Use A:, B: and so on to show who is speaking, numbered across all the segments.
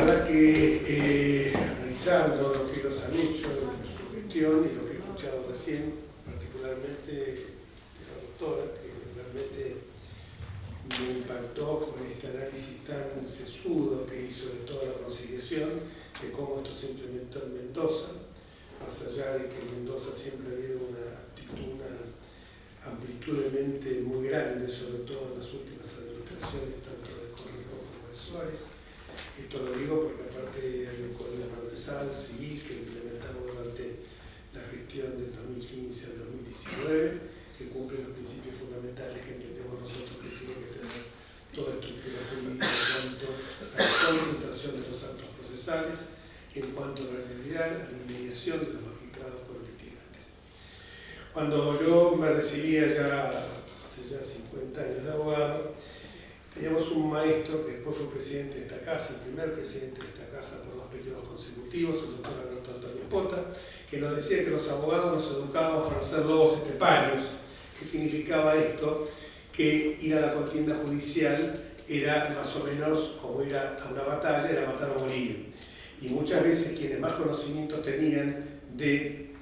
A: verdad que analizando lo que ellos han hecho en su gestión y lo que he escuchado recién, particularmente de la doctora, que realmente me impactó con este análisis tan sesudo que hizo de toda la conciliación, de cómo esto se implementó en Mendoza, más allá de que en Mendoza siempre ha habido una actitud, una amplitudemente muy grande, sobre todo en las últimas administraciones, tanto de Cornejo como de Suárez. Esto lo digo porque aparte hay un código procesal civil que implementamos durante la gestión del 2015 al 2019, que cumple los principios fundamentales que entendemos nosotros que tiene que tener toda estructura jurídica en cuanto a la concentración de los actos procesales, en cuanto a la realidad, a la inmediación de los magistrados con los litigantes. Cuando yo me recibía ya hace ya 50 años de abogado, teníamos un maestro que después fue presidente de esta casa, el primer presidente de esta casa por 2 periodos consecutivos, el doctor Alberto Antonio Pota, que nos decía que los abogados nos educábamos para ser lobos esteparios. ¿Qué significaba esto? Que ir a la contienda judicial era más o menos como ir a una batalla, era matar o morir. Y muchas veces quienes más conocimientos tenían del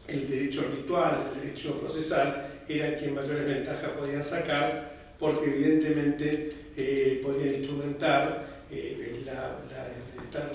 A: derecho ritual, del derecho procesal, eran quienes mayores ventajas podían sacar, porque evidentemente podían instrumentar estar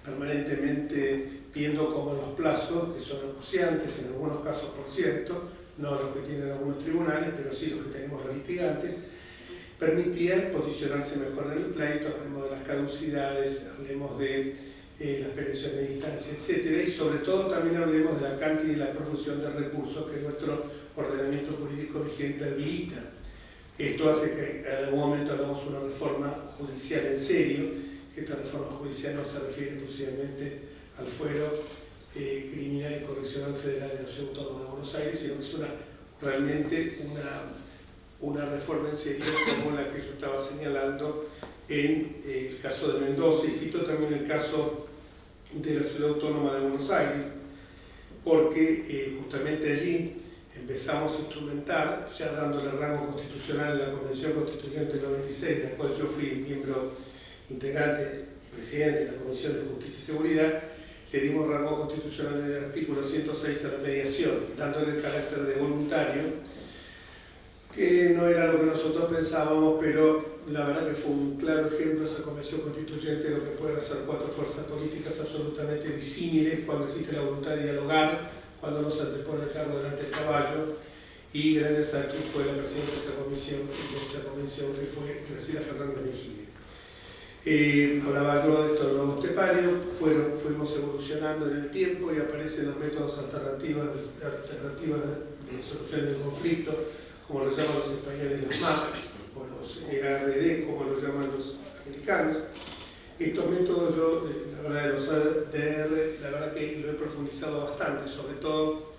A: permanentemente viendo cómo los plazos, que son acuciantes en algunos casos por cierto, no los que tienen algunos tribunales, pero sí los que tenemos los litigantes, permitían posicionarse mejor en el pleito, hablemos de las caducidades, hablemos de las prevenciones de distancia, etc. Y sobre todo también hablemos de la cantidad y la profusión de recursos que nuestro ordenamiento jurídico vigente habilita. Esto hace que en algún momento hagamos una reforma judicial en serio, que esta reforma judicial no se refiere exclusivamente al fuero criminal y correccional federal de la Ciudad Autónoma de Buenos Aires, sino que es realmente una reforma en serio como la que yo estaba señalando en el caso de Mendoza, y cito también el caso de la Ciudad Autónoma de Buenos Aires, porque justamente allí empezamos a instrumentar, ya dándole rango constitucional en la Convención Constituyente del 96, de la cual yo fui miembro integrante y presidente de la Comisión de Justicia y Seguridad, le dimos rango constitucional en el artículo 106 a la mediación, dándole el carácter de voluntario, que no era lo que nosotros pensábamos, pero la verdad que fue un claro ejemplo esa Convención Constituyente de lo que pueden hacer 4 fuerzas políticas absolutamente disímiles cuando existe la voluntad de dialogar, cuando no se antepone el carro delante del caballo, y gracias a quien fue la presidenta de esa convención que fue Graciela Fernández Mejía. Hablaba yo de estos lobos esteparios, fuimos evolucionando en el tiempo y aparecen los métodos alternativas de solución del conflicto, como lo llaman los españoles los MAP, o los EARD, como lo llaman los americanos. Estos métodos yo, la verdad, de los ADR, la verdad que lo he profundizado bastante, sobre todo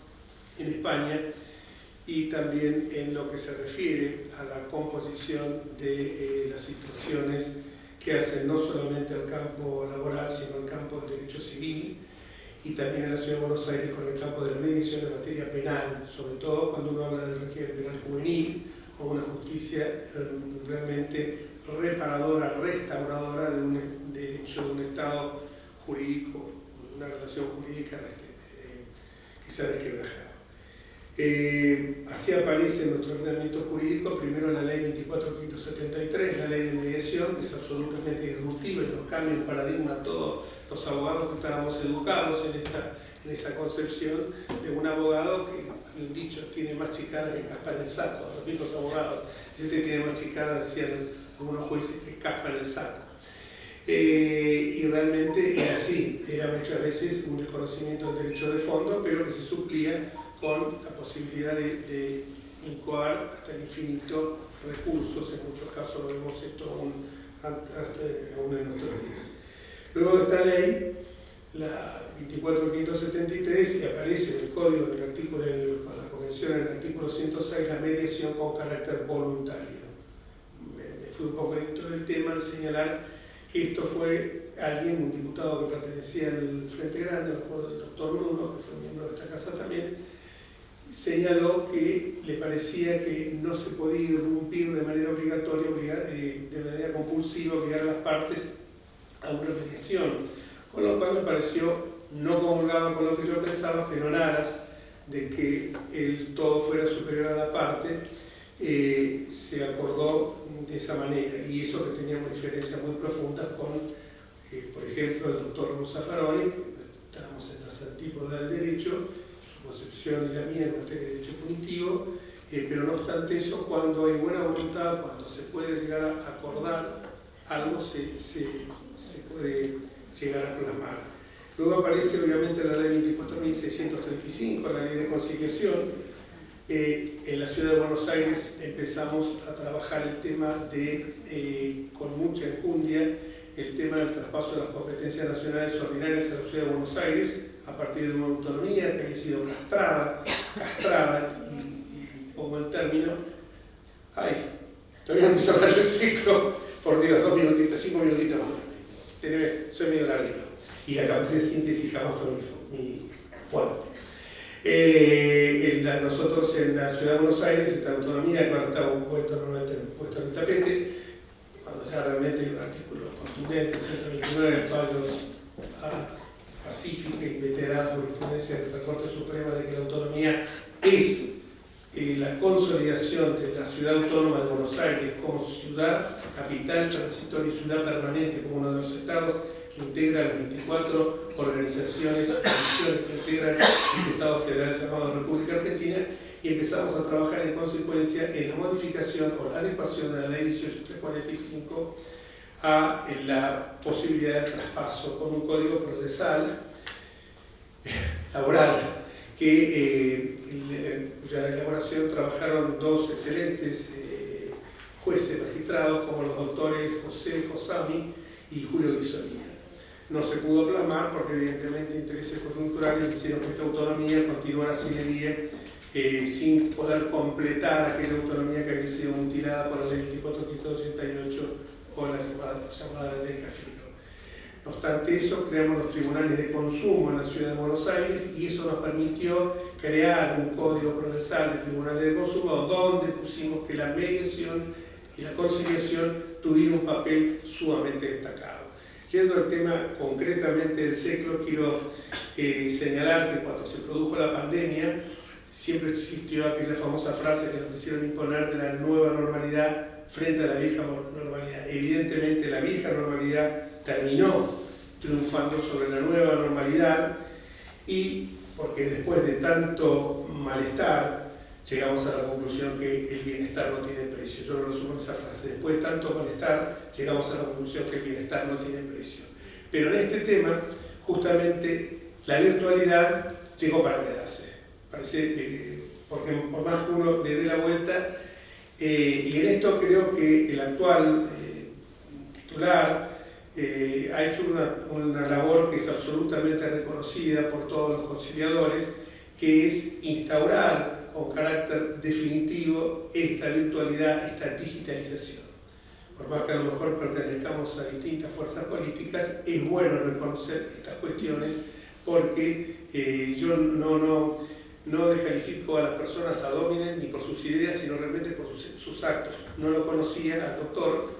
A: en España, y también en lo que se refiere a la composición de las situaciones que hacen no solamente al campo laboral, sino al campo del derecho civil, y también en la Ciudad de Buenos Aires con el campo de la mediación en materia penal, sobre todo cuando uno habla del régimen penal juvenil, o una justicia realmente reparadora, restauradora de un derecho, de un Estado jurídico, una relación jurídica que se ha resquebrajado. Así aparece en nuestro ordenamiento jurídico, primero la ley 24.573, la ley de mediación, que es absolutamente disruptiva y nos cambia el paradigma a todos los abogados que estábamos educados en esa concepción de un abogado que, han dicho, tiene más chicana que caspa en el saco. Los mismos abogados, si usted tiene más chicana, decían algunos jueces, que caspa en el saco. Y realmente era así, era muchas veces un desconocimiento del derecho de fondo, pero que se suplía con la posibilidad de incoar hasta el infinito recursos. En muchos casos lo vemos esto aún en nuestros días. Luego de esta ley, la 24.573, y aparece en el código, en el artículo, con la convención, en el artículo 106, la mediación con carácter voluntario. Me fui un poco dentro del tema al señalar que esto fue alguien, un diputado que pertenecía al Frente Grande, me acuerdo del doctor Bruno, que fue miembro de esta casa también, señaló que le parecía que no se podía irrumpir de manera obligatoria, de manera compulsiva, obligar a las partes a una mediación, con lo cual me pareció, no comulgaba con lo que yo pensaba, que no en aras de que el todo fuera superior a la parte, se acordó de esa manera, y eso que teníamos diferencias muy profundas con, por ejemplo, el doctor Raúl Zaffaroni, que estábamos en las antípodas del derecho, su concepción y la mía en materia de derecho punitivo, pero no obstante eso, cuando hay buena voluntad, cuando se puede llegar a acordar algo, se puede llegar a plasmar. Luego aparece obviamente la ley 24.635, la ley de conciliación. En la ciudad de Buenos Aires empezamos a trabajar el tema de, con mucha enjundia, el tema del traspaso de las competencias nacionales ordinarias a la ciudad de Buenos Aires, a partir de una autonomía que había sido castrada y pongo el término. Ay, todavía no empezó a hablar el ciclo, por Dios, 2 minutitos, 5 minutitos más. Soy medio largo. Y la capacidad de síntesis jamás fue mi fuerte. Nosotros en la ciudad de Buenos Aires, esta autonomía, cuando estaba puesto en el tapete, cuando ya realmente hay un artículo contundente, 129, en fallos pacífica y veterana jurisprudencia de la Corte Suprema de que la autonomía es la consolidación de la ciudad autónoma de Buenos Aires como ciudad, capital, transitoria y ciudad permanente como uno de los estados que integra las 24 organizaciones, comisiones que integran el Estado Federal llamado República Argentina, y empezamos a trabajar en consecuencia en la modificación o la adecuación de la ley 18.345 a la posibilidad de traspaso con un código procesal laboral que cuya elaboración trabajaron dos excelentes jueces magistrados como los doctores José Josami y Julio Bisonía. No se pudo plasmar porque evidentemente intereses coyunturales hicieron que esta autonomía continuara sin poder completar aquella autonomía que había sido mutilada por la ley 24.588 o la llamada ley Cafiero. No obstante eso, creamos los tribunales de consumo en la ciudad de Buenos Aires y eso nos permitió crear un código procesal de tribunales de consumo donde pusimos que la mediación y la conciliación tuvieron un papel sumamente destacado. Yendo al tema concretamente del SECLO, quiero señalar que cuando se produjo la pandemia, siempre existió aquella famosa frase que nos quisieron imponer de la nueva normalidad frente a la vieja normalidad. Evidentemente la vieja normalidad terminó triunfando sobre la nueva normalidad y porque después de tanto malestar llegamos a la conclusión que el bienestar no tiene precio. Yo lo resumo en esa frase. Después de tanto malestar llegamos a la conclusión que el bienestar no tiene precio. Pero en este tema, justamente, la virtualidad llegó para quedarse. Parece porque por más que uno le dé la vuelta, y en esto creo que el actual titular ha hecho una labor que es absolutamente reconocida por todos los conciliadores, que es instaurar con carácter definitivo esta virtualidad, esta digitalización. Por más que a lo mejor pertenezcamos a distintas fuerzas políticas, es bueno reconocer estas cuestiones porque yo no descalifico a las personas ad hominem ni por sus ideas, sino realmente por sus actos. No lo conocía al doctor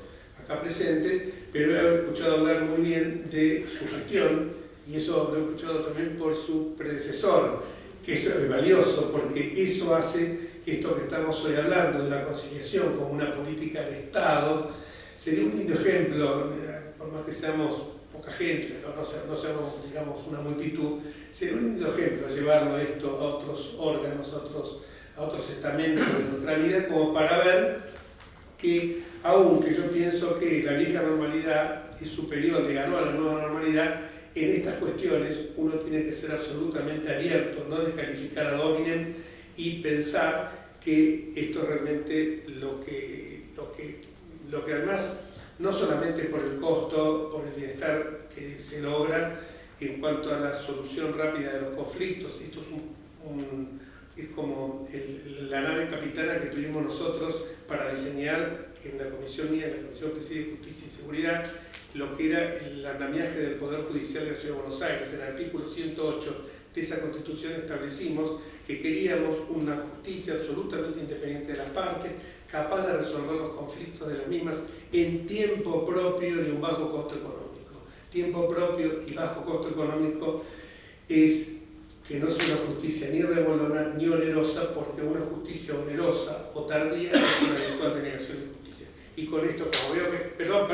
A: acá presente, pero he escuchado hablar muy bien de su gestión y eso lo he escuchado también por su predecesor, que eso es valioso porque eso hace que esto que estamos hoy hablando de la conciliación como una política de Estado sería un lindo ejemplo, por más que seamos poca gente, no seamos digamos una multitud, sería un lindo ejemplo llevarlo esto a otros órganos, a otros estamentos de nuestra vida, como para ver que aunque yo pienso que la vieja normalidad es superior, le ganó a la nueva normalidad, en estas cuestiones uno tiene que ser absolutamente abierto, no descalificar ad hominem y pensar que esto es realmente lo que además, no solamente por el costo, por el bienestar que se logra en cuanto a la solución rápida de los conflictos, esto es como la nave capitana que tuvimos nosotros para diseñar en la comisión mía, en la Comisión de Justicia y Seguridad, lo que era el andamiaje del Poder Judicial de la Ciudad de Buenos Aires. En el artículo 108 de esa Constitución establecimos que queríamos una justicia absolutamente independiente de las partes, capaz de resolver los conflictos de las mismas en tiempo propio y un bajo costo económico. tiempo propio y bajo costo económico es que no es una justicia ni rebolona ni onerosa, porque una justicia onerosa o tardía es una eventual denegación de justicia. Y con esto, como veo que... Perdón,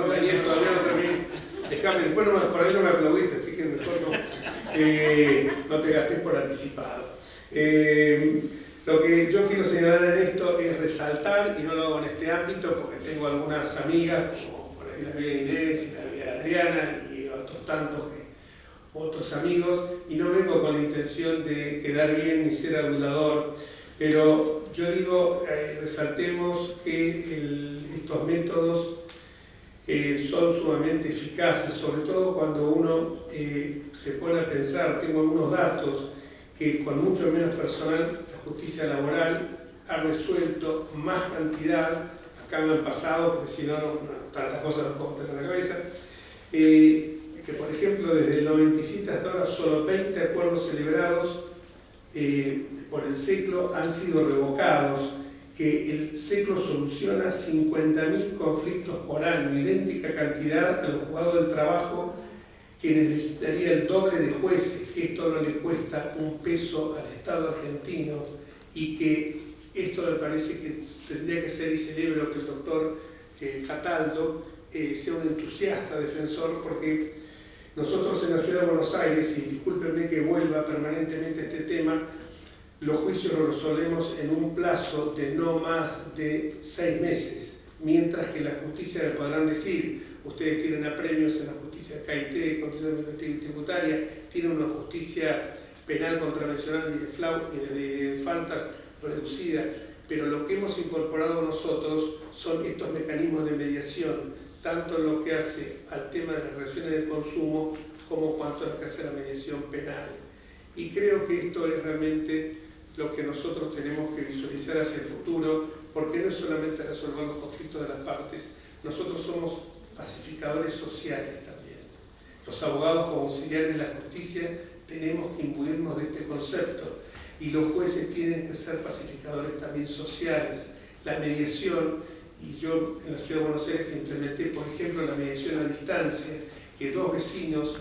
A: Daniel, todavía no terminé. Déjame, después por ahí no me aplaudís, así que mejor no te gastes por anticipado. Lo que yo quiero señalar en esto es resaltar, y no lo hago en este ámbito porque tengo algunas amigas, como por ahí la amiga Inés y la amiga Adriana y otros tantos otros amigos, y no vengo con la intención de quedar bien ni ser adulador, pero yo digo, resaltemos que estos métodos son sumamente eficaces, sobre todo cuando uno se pone a pensar. Tengo algunos datos que con mucho menos personal la justicia laboral ha resuelto más cantidad, acá me han pasado, porque si no, tantas cosas no puedo tener en la cabeza, que por ejemplo desde el 97 hasta ahora solo 20 acuerdos celebrados por el SECLO han sido revocados, que el SECLO soluciona 50.000 conflictos por año, idéntica cantidad a los juzgados del trabajo, que necesitaría el doble de jueces, que esto no le cuesta un peso al Estado argentino, y que esto me parece que tendría que ser, y celebro que el doctor Cataldo sea un entusiasta defensor, porque nosotros en la Ciudad de Buenos Aires, y discúlpenme que vuelva permanentemente a este tema, los juicios los resolvemos en un plazo de no más de 6 meses, mientras que la justicia le podrán decir, ustedes tienen apremios en la justicia CAIT, constitucional tributaria, tienen una justicia penal contravencional y de faltas reducida, pero lo que hemos incorporado nosotros son estos mecanismos de mediación, tanto en lo que hace al tema de las relaciones de consumo como cuanto a lo que hace a la mediación penal. Y creo que esto es realmente lo que nosotros tenemos que visualizar hacia el futuro, porque no es solamente resolver los conflictos de las partes, nosotros somos pacificadores sociales también. Los abogados como auxiliares de la justicia tenemos que imbuirnos de este concepto, y los jueces tienen que ser pacificadores también sociales. La mediación, y yo en la Ciudad de Buenos Aires implementé, por ejemplo, la mediación a distancia, que dos vecinos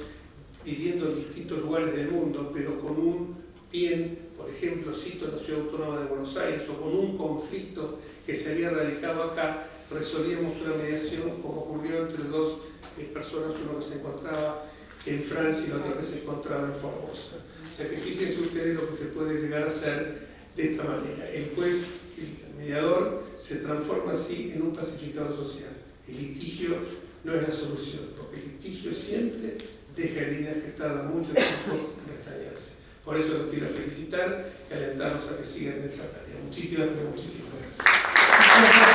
A: viviendo en distintos lugares del mundo, pero con un bien, por ejemplo, cito en la Ciudad Autónoma de Buenos Aires, o con un conflicto que se había radicado acá, resolvíamos una mediación como ocurrió entre dos personas, uno que se encontraba en Francia y la otra que se encontraba en Formosa. O sea que fíjense ustedes lo que se puede llegar a hacer de esta manera. El juez, el mediador, se transforma así en un pacificador social. El litigio no es la solución, porque el litigio siempre deja heridas que tardan mucho tiempo en restañarse. Por eso los quiero felicitar y alentarlos a que sigan en esta tarea. Muchísimas gracias.